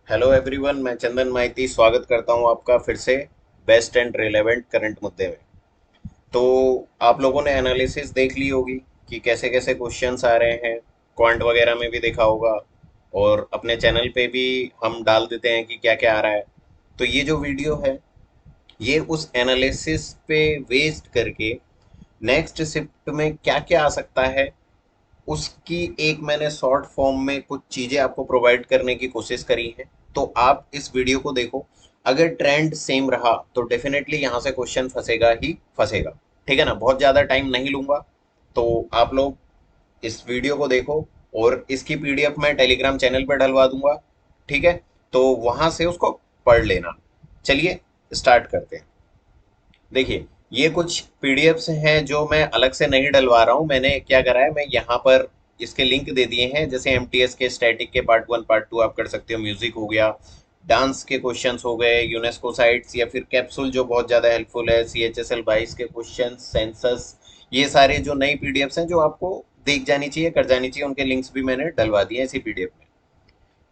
Hello everyone, मैं चंदन माइती स्वागत करता हूं आपका फिर से बेस्ट एंड रिलेवेंट करंट मुद्दे में। तो आप लोगों ने एनालिसिस देख ली होगी कि कैसे कैसे क्वेश्चंस आ रहे हैं। क्वांट वगैरह में भी देखा होगा और अपने चैनल पे भी हम डाल देते हैं कि क्या क्या आ रहा है। तो ये जो वीडियो है ये उस एनालिसिस पे बेस्ड करके नेक्स्ट शिफ्ट में क्या क्या आ सकता है उसकी एक मैंने शॉर्ट फॉर्म में कुछ चीजें आपको प्रोवाइड करने की कोशिश करी है। तो आप इस वीडियो को देखो। अगर ट्रेंड सेम रहा तो डेफिनेटली यहाँ से क्वेश्चन फंसेगा ही फंसेगा। ठीक है ना, बहुत ज्यादा टाइम नहीं लूंगा। तो आप लोग इस वीडियो को देखो और इसकी पीडीएफ मैं टेलीग्राम चैनल पर डलवा दूंगा। ठीक है, तो वहां से उसको पढ़ लेना। चलिए स्टार्ट करते हैं। देखिए, ये कुछ पीडीएफ्स हैं जो मैं अलग से नहीं डलवा रहा हूँ। मैंने क्या करा है, मैं यहाँ पर इसके लिंक दे दिए हैं। जैसे एमटीएस के स्टैटिक के पार्ट 1 पार्ट 2 आप कर सकते हो, म्यूजिक हो गया, डांस के क्वेश्चंस हो गए, यूनेस्को साइट्स या फिर कैप्सूल जो बहुत ज़्यादा हेल्पफुल है, सीएचएसएल 22 के क्वेश्चन, सेंसस। ये सारे जो नई पीडीएफ्स हैं जो आपको देख जानी चाहिए, कर जानी चाहिए, उनके लिंक्स भी मैंने डलवा दिए हैं इसी पीडीएफ में।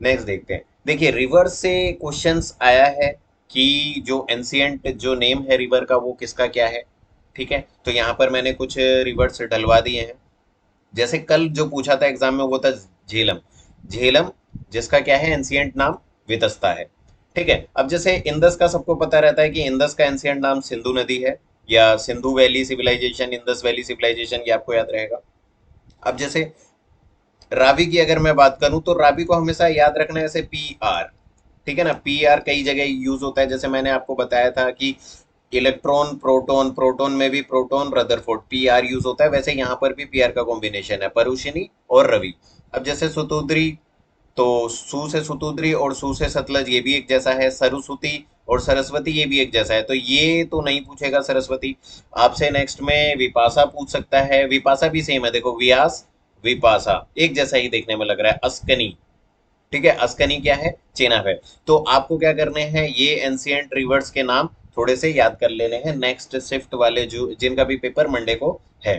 नेक्स्ट देखते हैं। देखिए, रिवर से क्वेश्चंस आया है कि जो एंशियंट जो नेम है रिवर का वो किसका क्या है। ठीक है, तो यहाँ पर मैंने कुछ रिवर्स डलवा दिए हैं। जैसे कल जो पूछा था एग्जाम में वो था झेलम। झेलम जिसका क्या है एंशियंट नाम, वितस्ता है। ठीक है, अब जैसे इंदस का सबको पता रहता है कि इंदस का एंशियंट नाम सिंधु नदी है, या Sindhu valley civilisation, Indus valley civilisation, ये आपको याद रहेगा। अब जैसे रावी की अगर मैं बात करूं तो रावी को हमेशा याद रखना है ऐसे पी आर। ठीक है ना, पी आर कई जगह यूज होता है। जैसे मैंने आपको बताया था कि इलेक्ट्रॉन प्रोटॉन, प्रोटॉन में भी proton Rutherford P R use होता है, वैसे यहाँ पर भी पी आर का कॉम्बिनेशन है, परुशिनी और रवि। अब जैसे सुतुद्री, तो सु से सुतुद्री और सु से सतलज ये भी एक जैसा है। सरस्वती और सरस्वती ये भी एक जैसा है, तो ये तो नहीं पूछेगा सरस्वती। आपसे नेक्स्ट में विपाशा पूछ सकता है। विपाशा भी सेम है, देखो व्यास विपाशा एक जैसा ही देखने में लग रहा है। अस्कनी, ठीक है, अस्कनी क्या है, चेनाब है। तो आपको क्या करने हैं, ये एंशियंट रिवर्स के नाम थोड़े से याद कर लेने हैं नेक्स्ट शिफ्ट वाले जो जिनका भी पेपर मंडे को है।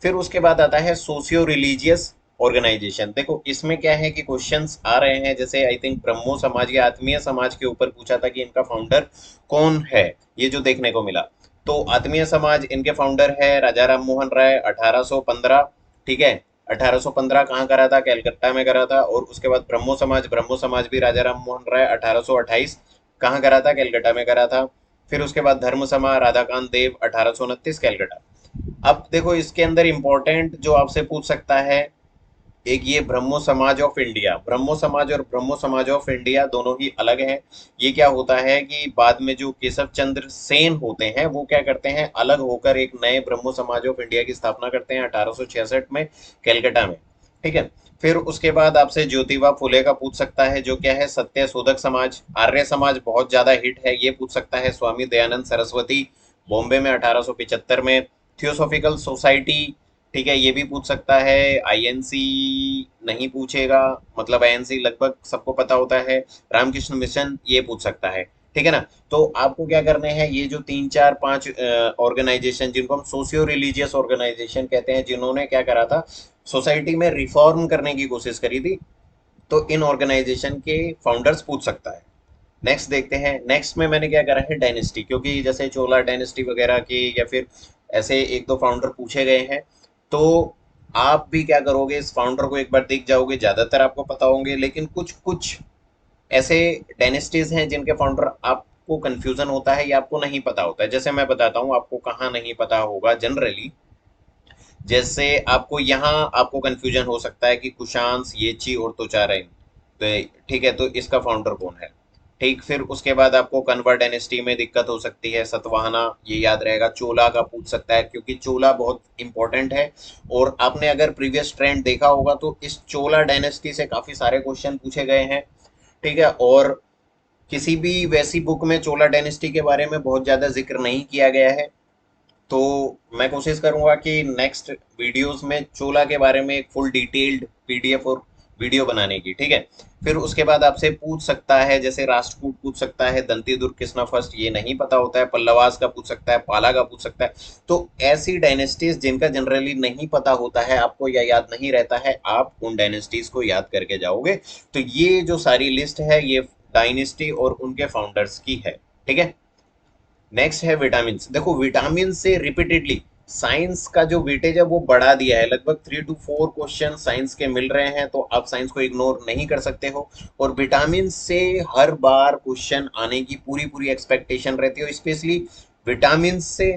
फिर उसके बाद आता है सोशियो रिलीजियस ऑर्गेनाइजेशन। देखो इसमें क्या है कि क्वेश्चंस आ रहे हैं, जैसे आई थिंक ब्रह्मो समाज या आत्मीय समाज के ऊपर पूछा था कि इनका फाउंडर कौन है, ये जो देखने को मिला। तो आत्मीय समाज इनके फाउंडर है राजा राम मोहन राय, 1815। ठीक है, 1815 कहाँ करा था, कैलकत्ता में करा था। और उसके बाद ब्रह्मो समाज, ब्रह्मो समाज भी राजा राम मोहन राय 1828 कहाँ करा था, कैलकटा में करा था। फिर उसके बाद धर्म सभा राधाकांत देव 1829 कैलकटा। अब देखो इसके अंदर इंपॉर्टेंट जो आपसे पूछ सकता है, एक ये ब्रह्मो समाज ऑफ इंडिया। ब्रह्मो समाज और ब्रह्मो समाज ऑफ इंडिया दोनों ही अलग हैं। ये क्या होता है कि बाद में जो केशव चंद्र सेन होते हैं वो क्या करते हैं, अलग होकर एक नए ब्रह्मो समाज ऑफ इंडिया की स्थापना करते हैं 1866 में कैलकाटा में। ठीक है, फिर उसके बाद आपसे ज्योतिबा फुले का पूछ सकता है जो क्या है, सत्य शोधक समाज। आर्य समाज बहुत ज्यादा हिट है, ये पूछ सकता है। स्वामी दयानंद सरस्वती, बॉम्बे में 1875 में। थियोसॉफिकल सोसाइटी, ठीक है, ये भी पूछ सकता है। आईएनसी नहीं पूछेगा, मतलब आईएनसी लगभग सबको पता होता है। रामकृष्ण मिशन ये पूछ सकता है। ठीक है ना, तो आपको क्या करने हैं, ये जो तीन चार पांच ऑर्गेनाइजेशन जिनको हम सोशियो रिलीजियस ऑर्गेनाइजेशन कहते हैं, जिन्होंने क्या करा था, सोसाइटी में रिफॉर्म करने की कोशिश करी थी, तो इन ऑर्गेनाइजेशन के फाउंडर्स पूछ सकता है। नेक्स्ट देखते हैं। नेक्स्ट में मैंने क्या करा है, डायनेस्टी, क्योंकि जैसे चोला डायनेस्टी वगैरह की या फिर ऐसे एक दो फाउंडर पूछे गए हैं। तो आप भी क्या करोगे, इस फाउंडर को एक बार देख जाओगे, ज्यादातर आपको पता होंगे, लेकिन कुछ कुछ ऐसे डायनेस्टीज हैं जिनके फाउंडर आपको कंफ्यूजन होता है या आपको नहीं पता होता है। जैसे मैं बताता हूँ आपको कहाँ नहीं पता होगा जनरली। जैसे आपको यहाँ आपको कंफ्यूजन हो सकता है कि कुशांस, येची और तोचारेन, तो ठीक है, तो इसका फाउंडर कौन है। ठीक, फिर उसके बाद आपको कन्वर डायनेस्टी में दिक्कत हो सकती है, सतवाहना ये याद रहेगा। चोला का पूछ सकता है क्योंकि चोला बहुत इंपॉर्टेंट है। और आपने अगर प्रीवियस ट्रेंड देखा होगा तो इस चोला डायनेस्टी से काफी सारे क्वेश्चन पूछे गए हैं। ठीक है, और किसी भी वैसी बुक में चोला डायनेस्टी के बारे में बहुत ज्यादा जिक्र नहीं किया गया है। तो मैं कोशिश करूंगा कि नेक्स्ट वीडियोस में चोला के बारे में एक फुल डिटेल्ड पीडीएफ और वीडियो बनाने की। ठीक है, फिर उसके बाद आपसे पूछ सकता है, जैसे राष्ट्रकूट पूछ सकता है, दंती दुर्ग कृष्णा फर्स्ट ये नहीं पता होता है, पल्लवास का पूछ सकता है, पाला का पूछ सकता है। तो ऐसी डायनेस्टीज जिनका जनरली नहीं पता होता है आपको या याद नहीं रहता है, आप उन डायनेस्टीज को याद करके जाओगे। तो ये जो सारी लिस्ट है ये डायनेस्टी और उनके फाउंडर्स की है। ठीक है, नेक्स्ट है विटामिन। देखो विटामिन से रिपीटेडली साइंस का जो वेटेज है वो बढ़ा दिया है, लगभग 3 to 4 क्वेश्चन साइंस के मिल रहे हैं, तो आप साइंस को इग्नोर नहीं कर सकते हो। और विटामिन से हर बार क्वेश्चन आने की पूरी पूरी एक्सपेक्टेशन रहती है, स्पेशली विटामिन से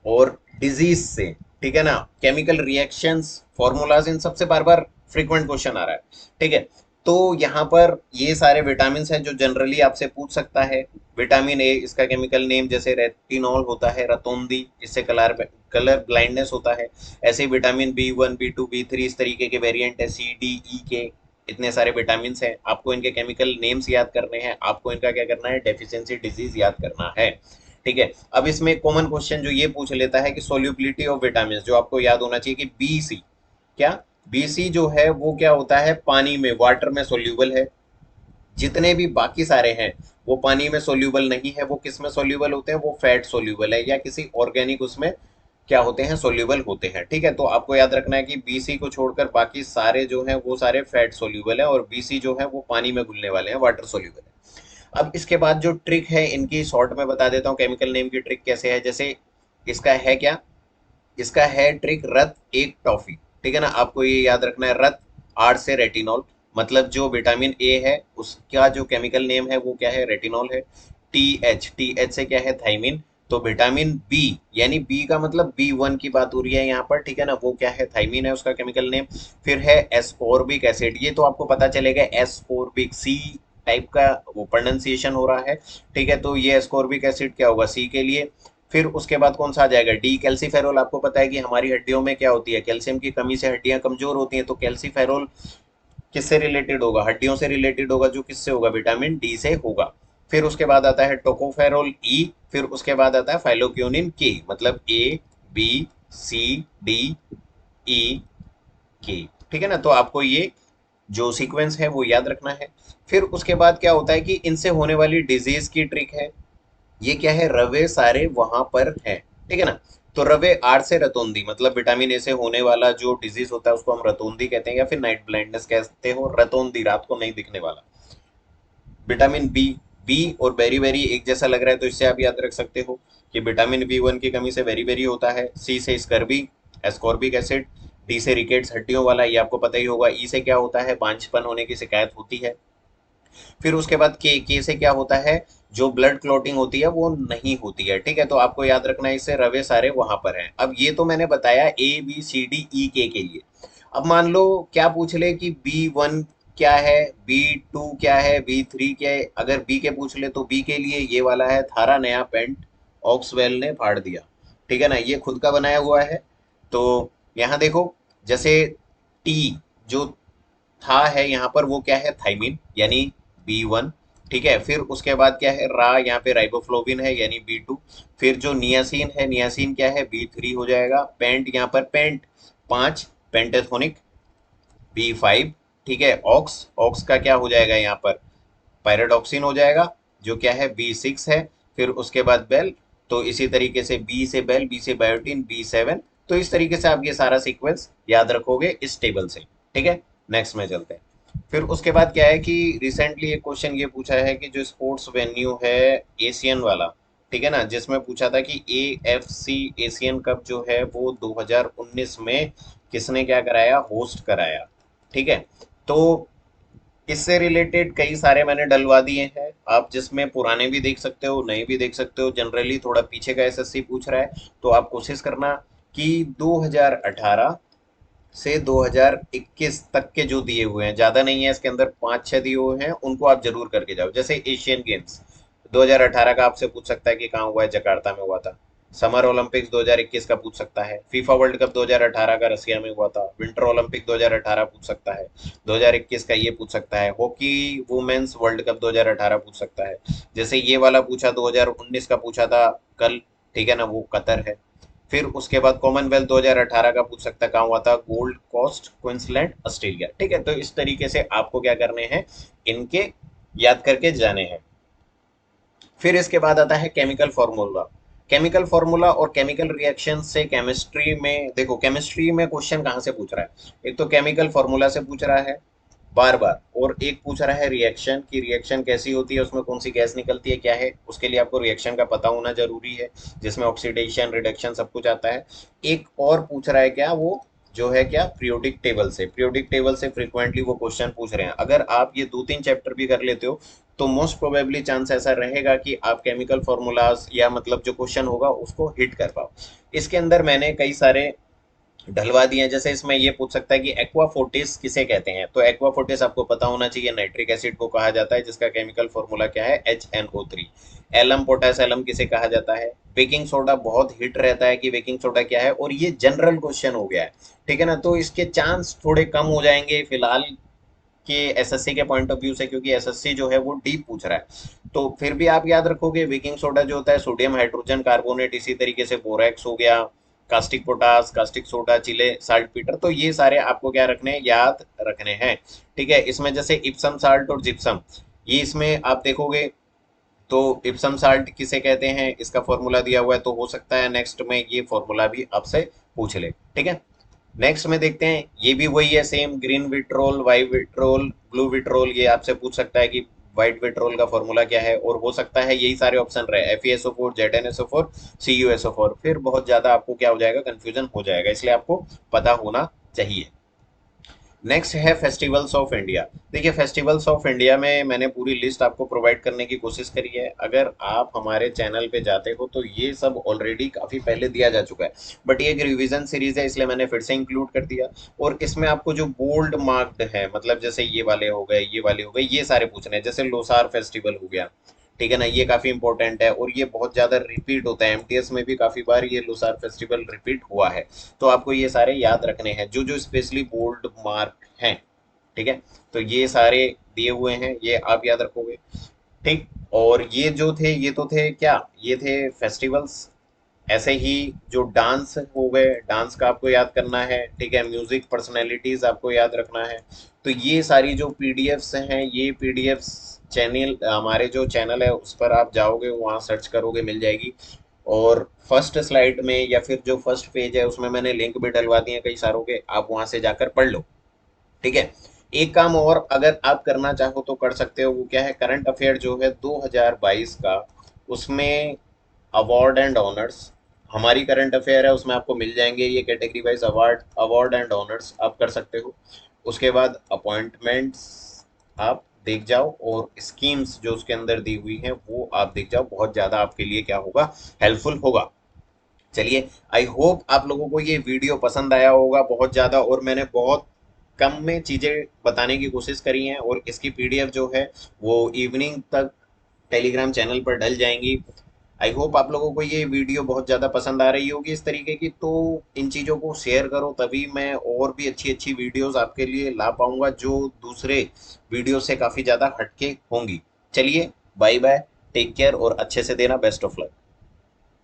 और डिजीज से। ठीक है ना, केमिकल रिएक्शंस, फॉर्मूलाज, इन सबसे बार बार फ्रीक्वेंट क्वेश्चन आ रहा है। ठीक है, तो यहाँ पर ये सारे विटामिन हैं जो जनरली आपसे पूछ सकता है। विटामिन ए, इसका केमिकल नेम जैसे रेटिनॉल होता है, रतौंदी, इससे कलर कलर ब्लाइंडनेस होता है। ऐसे ही विटामिन B1, B2, B3, इस तरीके के वेरिएंट है, C, D, E के, इतने सारे विटामिन हैं। आपको इनके केमिकल नेम्स याद करने हैं, आपको इनका क्या करना है, डेफिशिएंसी डिजीज याद करना है। ठीक है, अब इसमें कॉमन क्वेश्चन जो ये पूछ लेता है कि सोल्यूबिलिटी ऑफ विटामिन, जो आपको याद होना चाहिए कि BC, क्या BC जो है वो क्या होता है, पानी में, वाटर में सोल्यूबल है। जितने भी बाकी सारे हैं वो पानी में सोल्यूबल नहीं है, वो किस में सोल्यूबल होते हैं, वो फैट सोल्यूबल है या किसी ऑर्गेनिक उसमें क्या होते हैं, सोल्यूबल होते हैं। ठीक है, तो आपको याद रखना है कि BC को छोड़कर बाकी सारे जो हैं वो सारे फैट सोल्यूबल है, और BC जो है वो पानी में घुलने वाले हैं, वाटर सोल्यूबल है। अब इसके बाद जो ट्रिक है इनकी शॉर्ट में बता देता हूँ, केमिकल नेम की ट्रिक कैसे है। जैसे इसका है क्या, इसका है ट्रिक रत एक टॉफी। ठीक है ना, आपको ये याद रखना है, रत, आर से रेटिनॉल, मतलब जो विटामिन ए है उसका जो केमिकल नेम है वो क्या है, रेटिनॉल है। टी एच से क्या है, थाइमिन। तो विटामिन बी, यानी बी का मतलब B1 की बात हो रही है यहाँ पर। ठीक है ना, वो क्या है, थाइमिन है उसका केमिकल नेम। फिर है एस्कोर्बिक एसिड, ये तो आपको पता चलेगा, एस्कोर्बिक, सी टाइप का वो प्रोनाउंसिएशन हो रहा है। ठीक है, तो ये एस्कोर्बिक एसिड क्या होगा, सी के लिए। फिर उसके बाद कौन सा आ जाएगा, डी कैल्सीफेरोल। आपको पता है कि हमारी हड्डियों में क्या होती है, कैल्शियम की कमी से हड्डियां कमजोर होती हैं, तो कैल्सीफेरोल किससे रिलेटेड होगा, हड्डियों से रिलेटेड होगा, जो किससे होगा, विटामिन डी से होगा। फिर उसके बाद आता है टोकोफेरोल ई, फिर उसके बाद आता है फाइलोक्यूनिन के, मतलब A B C D E के। ठीक है ना, तो आपको ये जो सीक्वेंस है वो याद रखना है। फिर उसके बाद क्या होता है कि इनसे होने वाली डिजीज की ट्रिक है, ये क्या है, रवे सारे वहां पर हैं। ठीक है ना, तो रवे, आर से रतौंदी, मतलब विटामिन ए से होने वाला जो डिजीज होता है उसको हम रतौंदी कहते हैं, या फिर नाइट ब्लाइंडनेस कहते हो, रतौंदी, रात को नहीं दिखने वाला। विटामिन बी, बी और बेरी बेरी एक जैसा लग रहा है, तो इससे आप याद रख सकते हो कि विटामिन B1 की कमी से बेरी बेरी होता है। सी से स्कर्बी, एस्कॉर्बिक एसिड। डी से रिकेट्स, हड्डियों वाला, ये आपको पता ही होगा। ई से क्या होता है, बांझपन होने की शिकायत होती है। फिर उसके बाद के से क्या होता है, जो ब्लड क्लॉटिंग होती है वो नहीं होती है। ठीक है, तो आपको याद रखना है, इससे रवे सारे वहां पर हैं। अब ये तो मैंने बताया A B C D E के लिए। अब मान लो क्या पूछ ले कि B1 क्या है, B2 क्या है, B3 क्या है। अगर बी के पूछ ले तो बी के लिए ये वाला है, थारा नया पेंट ऑक्सवेल ने फाड़ दिया। ठीक है ना, ये खुद का बनाया हुआ है। तो यहाँ देखो, जैसे टी जो था है यहाँ पर, वो क्या है, थाइमिन, यानी B1। ठीक है, फिर उसके बाद क्या है, रा, यहाँ पे राइबोफ्लोविन है यानी B2। फिर जो नियासिन है, नियासिन क्या है, B3 हो जाएगा। पेंट, यहाँ पर पेंट 5, पेंटेथोनिक, B5। ठीक है, ऑक्स, ऑक्स का क्या हो जाएगा यहाँ पर, पायरोडॉक्सिन हो जाएगा, जो क्या है, B6 है। फिर उसके बाद बेल, तो इसी तरीके से बी से बेल, बी से बायोटिन, B7। तो इस तरीके से आप ये सारा सीक्वेंस याद रखोगे इस टेबल से। ठीक है, नेक्स्ट में चलते हैं। फिर उसके बाद क्या है कि रिसेंटली एक क्वेश्चन ये पूछा है कि जो स्पोर्ट्स वेन्यू है एशियन वाला, ठीक है ना, जिसमें पूछा था कि AFC एशियन कप जो है वो 2019 में किसने क्या कराया, होस्ट कराया। ठीक है, तो इससे रिलेटेड कई सारे मैंने डलवा दिए हैं आप, जिसमें पुराने भी देख सकते हो, नए भी देख सकते हो। जनरली थोड़ा पीछे का SSC पूछ रहा है, तो आप कोशिश करना कि 2018 से 2021 तक के जो दिए हुए हैं, ज़्यादा नहीं है इसके अंदर, 5-6 दिए हुए हैं, उनको आप जरूर करके जाओ। जैसे एशियन गेम्स 2018 का आपसे पूछ सकता है कि कहाँ हुआ है, जकार्ता में हुआ था। समर ओलंपिक्स 2021 का पूछ सकता है। फीफा वर्ल्ड कप 2018 का रसिया में हुआ था। विंटर ओलंपिक 2018 पूछ सकता है। 2021 का ये पूछ सकता है। हॉकी वुमेन्स वर्ल्ड कप 2018 पूछ सकता है। जैसे ये वाला पूछा 2019 का पूछा था कल, ठीक है ना, वो कतर है। फिर उसके बाद कॉमनवेल्थ 2018 का पूछ सकता है, कहाँ हुआ था, गोल्ड कोस्ट, क्वींसलैंड, ऑस्ट्रेलिया। ठीक है, तो इस तरीके से आपको क्या करने हैं, इनके याद करके जाने हैं। फिर इसके बाद आता है केमिकल फॉर्मूला। केमिकल फॉर्मूला और केमिकल रिएक्शन से केमिस्ट्री में, देखो केमिस्ट्री में क्वेश्चन कहाँ से पूछ रहा है, एक तो केमिकल फॉर्मूला से पूछ रहा है, बार बार। और एक पूछ रहा है रिएक्शन की, रिएक्शन कैसी होती है, उसमें कौन सी गैस निकलती है, क्या है, उसके लिए आपको रिएक्शन का पता होना जरूरी है, जिसमें ऑक्सीडेशन रिडक्शन सब कुछ आता है। एक और पूछ रहा है क्या, वो जो है क्या, पीरियोडिक टेबल से, पीरियोडिक टेबल से फ्रिक्वेंटली वो क्वेश्चन पूछ रहे हैं। अगर आप ये 2-3 चैप्टर भी कर लेते हो तो मोस्ट प्रोबेबली चांस ऐसा रहेगा कि आप केमिकल फॉर्मूलाज या मतलब जो क्वेश्चन होगा उसको हिट कर पाओ। इसके अंदर मैंने कई सारे ढलवा दिए हैं। जैसे इसमें ये पूछ सकता है कि एक्वा फोर्टिस किसे कहते हैं, तो एक्वा फोर्टिस आपको पता होना चाहिए, नाइट्रिक एसिड को कहा जाता है, जिसका केमिकल फॉर्मूला क्या है, HNO3। एलम, पोटास एलम किसे कहा जाता है। बेकिंग सोडा बहुत हिट रहता है कि बेकिंग सोडा क्या है, और ये जनरल क्वेश्चन हो गया है, ठीक है ना, तो इसके चांस थोड़े कम हो जाएंगे फिलहाल के एसएससी के पॉइंट ऑफ व्यू से, क्योंकि एसएससी जो है वो डीप पूछ रहा है। तो फिर भी आप याद रखोगे बेकिंग सोडा जो होता है सोडियम हाइड्रोजन कार्बोनेट, इसी तरीके से बोरैक्स हो गया, कास्टिक पोटास, कास्टिक सोडा, चिले साल्ट पीटर, तो ये सारे आपको क्या रखने हैं, याद रखने हैं। ठीक है, इसमें जैसे इप्सम साल्ट और जिप्सम, ये इसमें आप देखोगे तो इप्सम साल्ट किसे कहते हैं, इसका फॉर्मूला दिया हुआ है, तो हो सकता है नेक्स्ट में ये फॉर्मूला भी आपसे पूछ ले। ठीक है, नेक्स्ट में देखते हैं, ये भी वही है same, green vitriol, white vitriol, blue vitriol, ये आपसे पूछ सकता है कि व्हाइट विट्रोल का फॉर्मूला क्या है, और हो सकता है यही सारे ऑप्शन रहे, FeSO4, ZnSO4, CuSO4, फिर बहुत ज्यादा आपको क्या हो जाएगा, कंफ्यूजन हो जाएगा, इसलिए आपको पता होना चाहिए। नेक्स्ट है फेस्टिवल्स ऑफ इंडिया। देखिए फेस्टिवल्स ऑफ इंडिया में मैंने पूरी लिस्ट आपको प्रोवाइड करने की कोशिश करी है। अगर आप हमारे चैनल पे जाते हो तो ये सब ऑलरेडी काफ़ी पहले दिया जा चुका है, बट ये एक रिवीजन सीरीज है इसलिए मैंने फिर से इंक्लूड कर दिया। और इसमें आपको जो बोल्ड मार्क्ड है, मतलब जैसे ये वाले हो गए, ये वाले हो गए, ये सारे पूछने हैं। जैसे लोसार फेस्टिवल हो गया, ठीक है ना, ये काफ़ी इंपॉर्टेंट है और ये बहुत ज़्यादा रिपीट होता है, एमटीएस में भी काफ़ी बार ये लोसार फेस्टिवल रिपीट हुआ है। तो आपको ये सारे याद रखने हैं, जो जो स्पेशली बोल्ड मार्क हैं। ठीक है, तो ये सारे दिए हुए हैं, ये आप याद रखोगे। ठीक, और ये जो थे, ये तो थे क्या, ये थे फेस्टिवल्स। ऐसे ही जो डांस हो गए, डांस का आपको याद करना है। ठीक है, म्यूजिक पर्सनैलिटीज आपको याद रखना है। तो ये सारी जो पीडीएफ्स हैं, ये पीडीएफ्स चैनल, हमारे जो चैनल है उस पर आप जाओगे, वहाँ सर्च करोगे, मिल जाएगी। और फर्स्ट स्लाइड में या फिर जो फर्स्ट पेज है उसमें मैंने लिंक भी डलवा दिए कई सारों के, आप वहाँ से जाकर पढ़ लो। ठीक है, एक काम और अगर आप करना चाहो तो कर सकते हो, वो क्या है, करंट अफेयर जो है 2022 का, उसमें अवार्ड एंड ऑनर्स, हमारी करंट अफेयर है उसमें आपको मिल जाएंगे ये category wise award, award and honours आप कर सकते हो। उसके बाद अपॉइंटमेंट्स आप देख जाओ, और स्कीम्स जो उसके अंदर दी हुई हैं वो आप देख जाओ, बहुत ज़्यादा आपके लिए क्या होगा, हेल्पफुल होगा। चलिए, आई होप आप लोगों को ये वीडियो पसंद आया होगा बहुत ज़्यादा, और मैंने बहुत कम में चीज़ें बताने की कोशिश करी हैं, और इसकी पीडीएफ जो है वो इवनिंग तक टेलीग्राम चैनल पर डल जाएंगी। आई होप आप लोगों को ये वीडियो बहुत ज़्यादा पसंद आ रही होगी इस तरीके की, तो इन चीज़ों को शेयर करो, तभी मैं और भी अच्छी अच्छी वीडियोस आपके लिए ला पाऊंगा जो दूसरे वीडियो से काफ़ी ज़्यादा हटके होंगी। चलिए, बाय बाय, टेक केयर और अच्छे से देना, बेस्ट ऑफ लक।